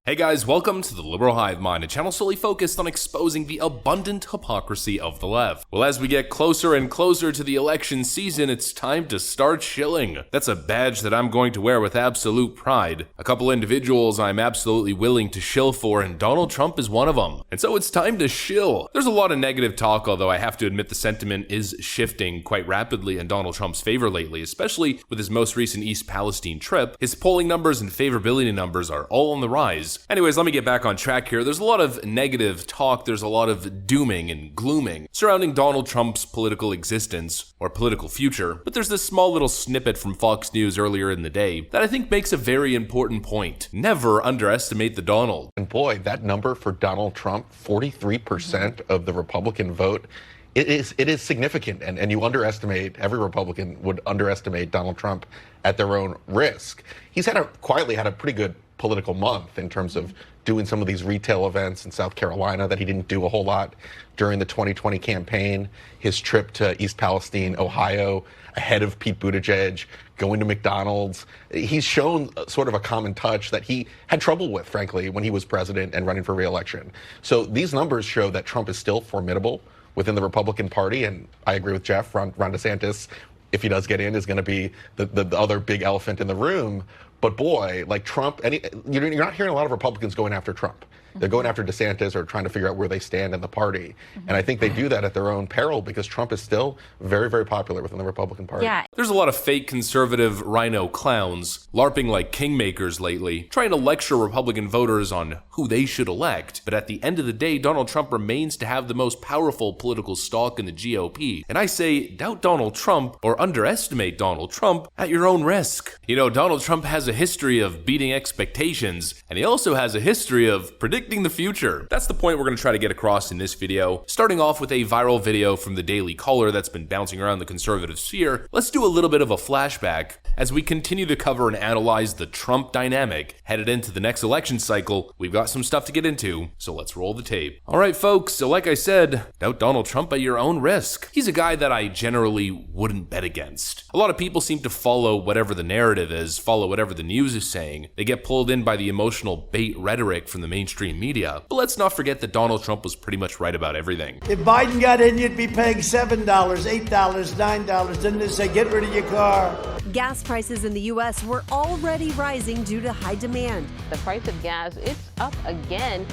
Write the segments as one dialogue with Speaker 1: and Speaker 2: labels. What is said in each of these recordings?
Speaker 1: Hey guys, welcome to the Liberal Hive Mind, a channel solely focused on exposing the abundant hypocrisy of the left. Well, as we get closer and closer to the election season, it's time to start shilling. That's a badge that I'm going to wear with absolute pride. A couple individuals I'm absolutely willing to shill for, and Donald Trump is one of them. And so it's time to shill. There's a lot of negative talk, although I have to admit the sentiment is shifting quite rapidly in Donald Trump's favor lately, especially with his most recent East Palestine trip. His polling numbers and favorability numbers are all on the rise. Anyways, let me get back on track here. There's a lot of negative talk, there's a lot of dooming and glooming surrounding Donald Trump's political existence or political future, but there's this small little snippet from Fox News earlier in the day that I think makes a very important point. Never underestimate the Donald.
Speaker 2: And boy, that number for Donald Trump, 43% of the Republican vote, it is significant, and you underestimate, every Republican would underestimate Donald Trump at their own risk. He's quietly had a pretty good political month in terms of doing some of these retail events in South Carolina that he didn't do a whole lot during the 2020 campaign. His trip to East Palestine, Ohio, ahead of Pete Buttigieg, going to McDonald's. He's shown sort of a common touch that he had trouble with, frankly, when he was president and running for re-election. So these numbers show that Trump is still formidable within the Republican Party, and I agree with Jeff. Ron DeSantis, if he does get in, is going to be the other big elephant in the room. But boy, like Trump, you're not hearing a lot of Republicans going after Trump. They're going after DeSantis or trying to figure out where they stand in the party. And I think they do that at their own peril because Trump is still very, very popular within the Republican Party.
Speaker 1: Yeah. There's a lot of fake conservative rhino clowns LARPing like kingmakers lately, trying to lecture Republican voters on who they should elect. But at the end of the day, Donald Trump remains to have the most powerful political stalk in the GOP. And I say, doubt Donald Trump or underestimate Donald Trump at your own risk. You know, Donald Trump has a history of beating expectations, and he also has a history of predicting the future. That's the point we're going to try to get across in this video. Starting off with a viral video from the Daily Caller that's been bouncing around the conservative sphere, let's do a little bit of a flashback as we continue to cover and analyze the Trump dynamic. Headed into the next election cycle, we've got some stuff to get into, so let's roll the tape. Alright folks, so like I said, doubt Donald Trump at your own risk. He's a guy that I generally wouldn't bet against. A lot of people seem to follow whatever the narrative is, follow whatever the news is saying. They get pulled in by the emotional bait rhetoric from the mainstream media. But let's not forget that Donald Trump was pretty much right about everything.
Speaker 3: If Biden got in, you'd be paying $7, $8, $9. Didn't they say get rid of your car?
Speaker 4: Gas prices in the U.S. were already rising due to high demand.
Speaker 5: The price of gas, it's up again.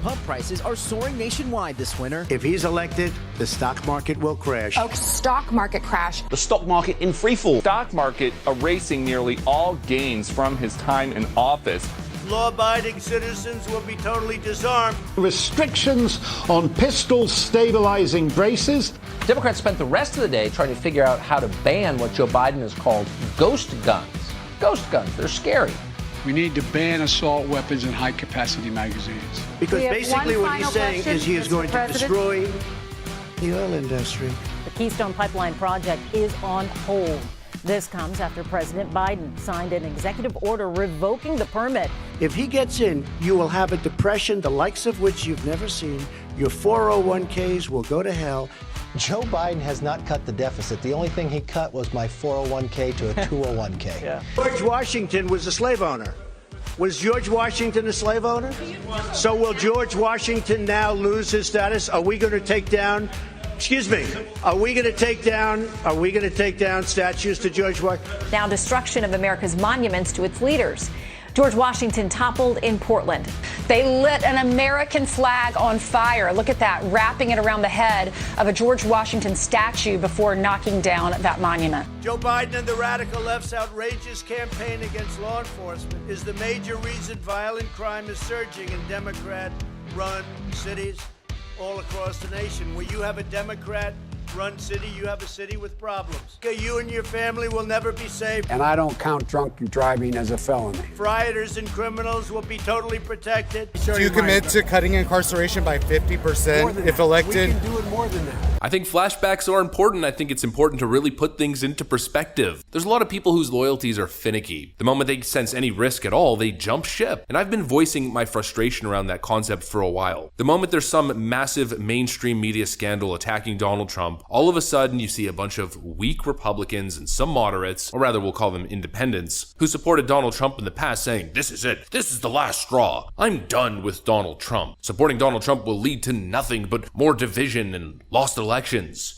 Speaker 6: Pump prices are soaring nationwide this winter.
Speaker 3: If he's elected, the stock market will crash.
Speaker 7: A stock market crash.
Speaker 8: The stock market in freefall. Stock market erasing nearly all gains from his time in office.
Speaker 3: Law-abiding citizens will be totally disarmed.
Speaker 9: Restrictions on pistol stabilizing braces.
Speaker 10: Democrats spent the rest of the day trying to figure out how to ban what Joe Biden has called ghost guns. Ghost guns, they're scary.
Speaker 11: We need to ban assault weapons and high-capacity magazines.
Speaker 3: Because basically what he's saying is he is going to destroy the oil industry.
Speaker 12: The Keystone Pipeline project is on hold. This comes after President Biden signed an executive order revoking the permit.
Speaker 3: If he gets in, you will have a depression the likes of which you've never seen. Your 401ks will go to hell.
Speaker 13: Joe Biden has not cut the deficit. The only thing he cut was my 401k to a 201k.
Speaker 3: Yeah. George Washington was a slave owner. Was George Washington a slave owner? So will George Washington now lose his status? Are we going to take down... Excuse me. Are we going to take down statues to George Washington?
Speaker 7: Now destruction of America's monuments to its leaders. George Washington toppled in Portland. They lit an American flag on fire. Look at that, wrapping it around the head of a George Washington statue before knocking down that monument.
Speaker 3: Joe Biden and the radical left's outrageous campaign against law enforcement is the major reason violent crime is surging in Democrat-run cities all across the nation. Where you have a Democrat-run city, you have a city with problems. You and your family will never be safe.
Speaker 11: And I don't count drunk driving as a felony.
Speaker 3: Rioters and criminals will be totally protected.
Speaker 14: Do you commit to cutting incarceration by 50% if elected?
Speaker 3: We can do it more than that.
Speaker 1: I think flashbacks are important. I think it's important to really put things into perspective. There's a lot of people whose loyalties are finicky. The moment they sense any risk at all, they jump ship. And I've been voicing my frustration around that concept for a while. The moment there's some massive mainstream media scandal attacking Donald Trump, all of a sudden you see a bunch of weak Republicans and some moderates, or rather we'll call them independents, who supported Donald Trump in the past saying, "This is it. This is the last straw. I'm done with Donald Trump. Supporting Donald Trump will lead to nothing but more division and lost elections."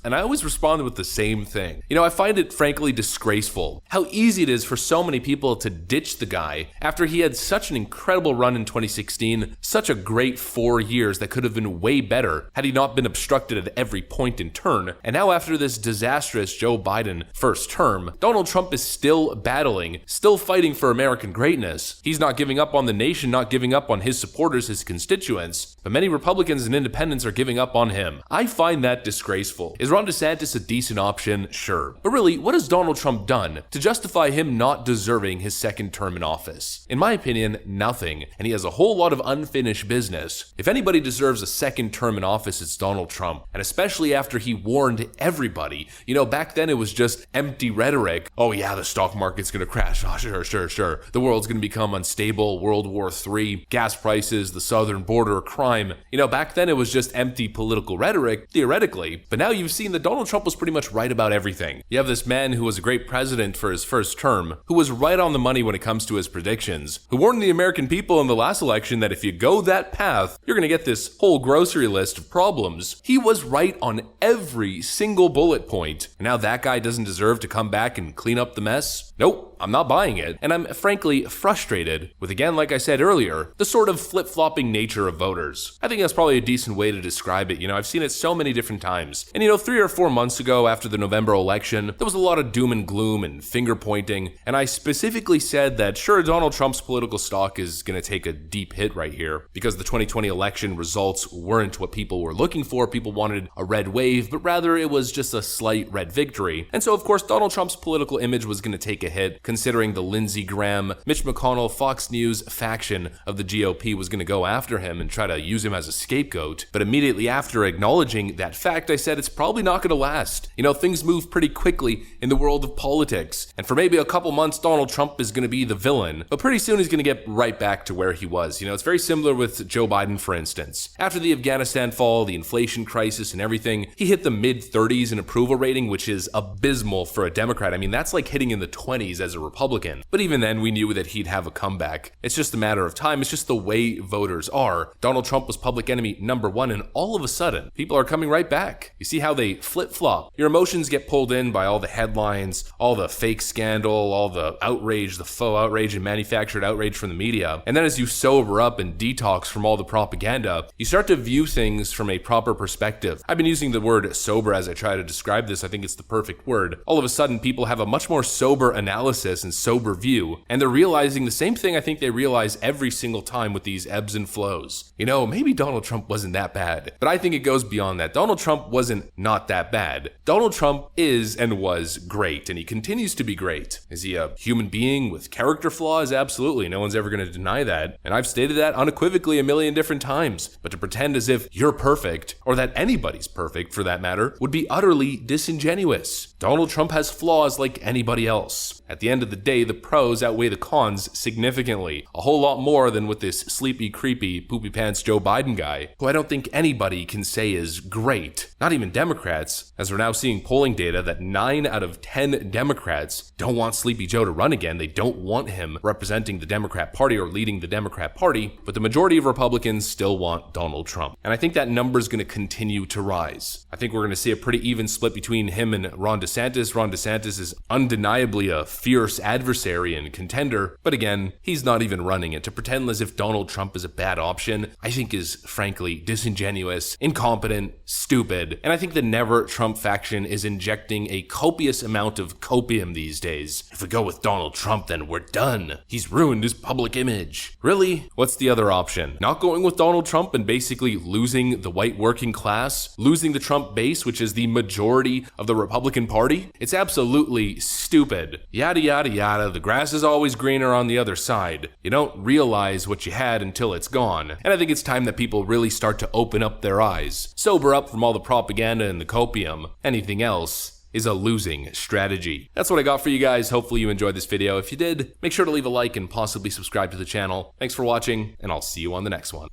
Speaker 1: And I always responded with the same thing. I find it frankly disgraceful how easy it is for so many people to ditch the guy after he had such an incredible run in 2016, such a great 4 years that could have been way better had he not been obstructed at every point and turn. And now after this disastrous Joe Biden first term, Donald Trump is still battling, still fighting for American greatness. He's not giving up on the nation, not giving up on his supporters, his constituents, but many Republicans and independents are giving up on him. I find that disgraceful. Is Ron DeSantis a decent option? Sure. But really, what has Donald Trump done to justify him not deserving his second term in office? In my opinion, nothing. And he has a whole lot of unfinished business. If anybody deserves a second term in office, it's Donald Trump. And especially after he warned everybody. Back then it was just empty rhetoric. Oh yeah, the stock market's gonna crash. Oh, sure. The world's gonna become unstable. World War III, gas prices, the southern border, crime. Back then it was just empty political rhetoric, theoretically. But now you've seen that Donald Trump was pretty much right about everything. You have this man who was a great president for his first term, who was right on the money when it comes to his predictions, who warned the American people in the last election that if you go that path, you're gonna get this whole grocery list of problems. He was right on every single bullet point. And now that guy doesn't deserve to come back and clean up the mess? Nope, I'm not buying it. And I'm frankly frustrated with, again, like I said earlier, the sort of flip-flopping nature of voters. I think that's probably a decent way to describe it. I've seen it so many different times. And 3 or 4 months ago after the November election, there was a lot of doom and gloom and finger pointing. And I specifically said that sure, Donald Trump's political stock is going to take a deep hit right here because the 2020 election results weren't what people were looking for. People wanted a red wave, but rather it was just a slight red victory. And so of course Donald Trump's political image was going to take a hit, considering the Lindsey Graham, Mitch McConnell, Fox News faction of the GOP was going to go after him and try to use him as a scapegoat. But immediately after acknowledging that fact, I said it's probably not going to last. Things move pretty quickly in the world of politics. And for maybe a couple months, Donald Trump is going to be the villain. But pretty soon he's going to get right back to where he was. It's very similar with Joe Biden, for instance. After the Afghanistan fall, the inflation crisis and everything, he hit the mid-30s in approval rating, which is abysmal for a Democrat. That's like hitting in the 20s as a Republican. But even then, we knew that he'd have a comeback. It's just a matter of time. It's just the way voters are. Donald Trump was public enemy number one, and all of a sudden, people are coming right back. You see how they flip-flop. Your emotions get pulled in by all the headlines, all the fake scandal, all the outrage, the faux outrage and manufactured outrage from the media. And then as you sober up and detox from all the propaganda, you start to view things from a proper perspective. I've been using the word sober as I try to describe this. I think it's the perfect word. All of a sudden, people have a much more sober analysis and sober view, and they're realizing the same thing I think they realize every single time with these ebbs and flows. Maybe Donald Trump wasn't that bad, but I think it goes beyond that. Donald Trump wasn't not that bad. Donald Trump is and was great, and he continues to be great. Is he a human being with character flaws? Absolutely. No one's ever going to deny that. And I've stated that unequivocally a million different times. But to pretend as if you're perfect, or that anybody's perfect for that matter, would be utterly disingenuous. Donald Trump has flaws like anybody else. At the end of the day, the pros outweigh the cons significantly. A whole lot more than with this sleepy, creepy, poopy pants Joe Biden guy, who I don't think anybody can say is great. Not even Democrats, as we're now seeing polling data that 9 out of 10 Democrats don't want Sleepy Joe to run again. They don't want him representing the Democrat Party or leading the Democrat Party, but the majority of Republicans still want Donald Trump. And I think that number is going to continue to rise. I think we're going to see a pretty even split between him and Ron DeSantis. Ron DeSantis is undeniably a fierce adversary and contender, but again, he's not even running it. To pretend as if Donald Trump is a bad option, I think is frankly disingenuous, incompetent, stupid, and I think the Never Trump faction is injecting a copious amount of copium these days. If we go with Donald Trump, then we're done. He's ruined his public image. Really? What's the other option? Not going with Donald Trump and basically losing the white working class? Losing the Trump base, which is the majority of the Republican Party? It's absolutely stupid. Yada yada yada, the grass is always greener on the other side. You don't realize what you had until it's gone. And I think it's time that people really start to open up their eyes. Sober up from all the propaganda and the copium. Anything else is a losing strategy. That's what I got for you guys. Hopefully you enjoyed this video. If you did, make sure to leave a like and possibly subscribe to the channel. Thanks for watching, and I'll see you on the next one.